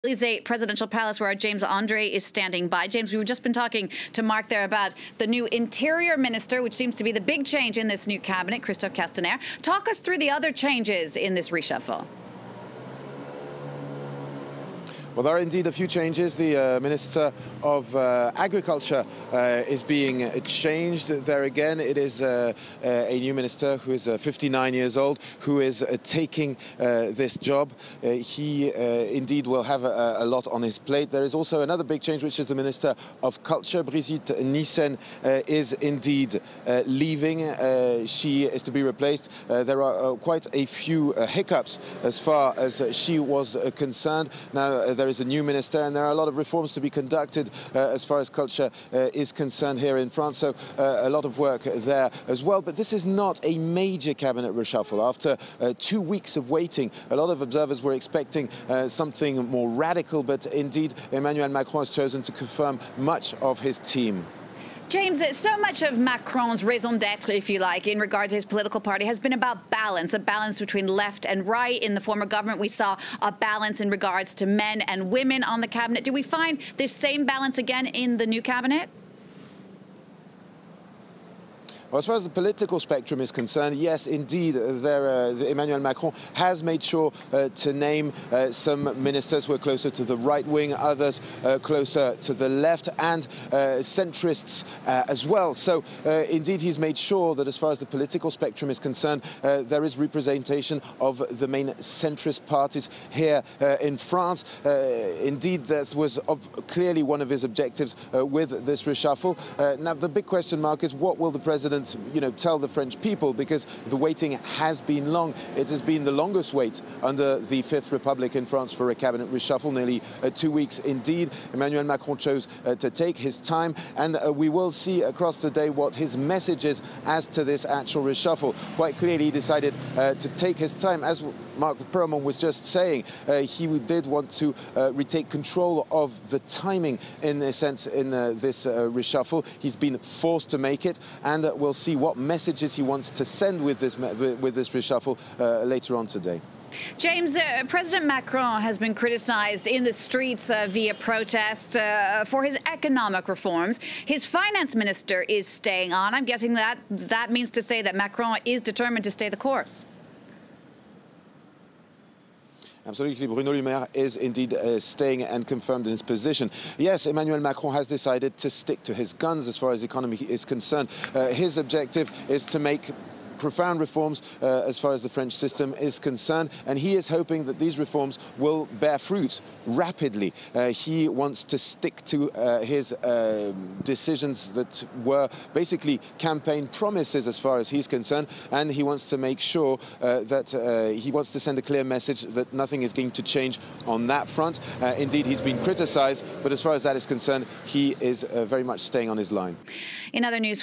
Elysee Presidential Palace, where our James Andre is standing by. James, we've just been talking to Mark there about the new Interior Minister, which seems to be the big change in this new cabinet, Christophe Castaner. Talk us through the other changes in this reshuffle. Well, there are indeed a few changes. The Minister of Agriculture is being changed. There again, it is a new minister who is 59 years old, who is taking this job. He indeed will have a lot on his plate. There is also another big change, which is the Minister of Culture. Brigitte Nissen is indeed leaving. She is to be replaced. There are quite a few hiccups as far as she was concerned. Now, there is a new minister, and there are a lot of reforms to be conducted as far as culture is concerned here in France. So a lot of work there as well. But this is not a major cabinet reshuffle. After 2 weeks of waiting, a lot of observers were expecting something more radical. But indeed, Emmanuel Macron has chosen to confirm much of his team. James, so much of Macron's raison d'etre, if you like, in regard to his political party has been about balance, a balance between left and right. In the former government, we saw a balance in regards to men and women on the cabinet. Do we find this same balance again in the new cabinet? Well, as far as the political spectrum is concerned, yes, indeed, Emmanuel Macron has made sure to name some ministers who are closer to the right wing, others closer to the left, and centrists as well. So, indeed, he's made sure that as far as the political spectrum is concerned, there is representation of the main centrist parties here in France. Indeed, that was clearly one of his objectives with this reshuffle. Now, the big question mark is, what will the president tell the French people, because the waiting has been long. It has been the longest wait under the Fifth Republic in France for a cabinet reshuffle, nearly 2 weeks indeed. Emmanuel Macron chose to take his time, and we will see across the day what his message is as to this actual reshuffle. Quite clearly, he decided to take his time. As Mark Perelman was just saying, he did want to retake control of the timing, in a sense, in this reshuffle. He's been forced to make it, and we'll see what messages he wants to send with this reshuffle later on today. James, President Macron has been criticized in the streets via protest for his economic reforms. His finance minister is staying on. I'm guessing that means to say that Macron is determined to stay the course. Absolutely. Bruno Le Maire is indeed staying and confirmed in his position. Yes, Emmanuel Macron has decided to stick to his guns as far as the economy is concerned. His objective is to make profound reforms as far as the French system is concerned, and he is hoping that these reforms will bear fruit rapidly. He wants to stick to his decisions that were basically campaign promises as far as he's concerned, and he wants to make sure that he wants to send a clear message that nothing is going to change on that front. Indeed, he's been criticized, but as far as that is concerned, he is very much staying on his line. In other news,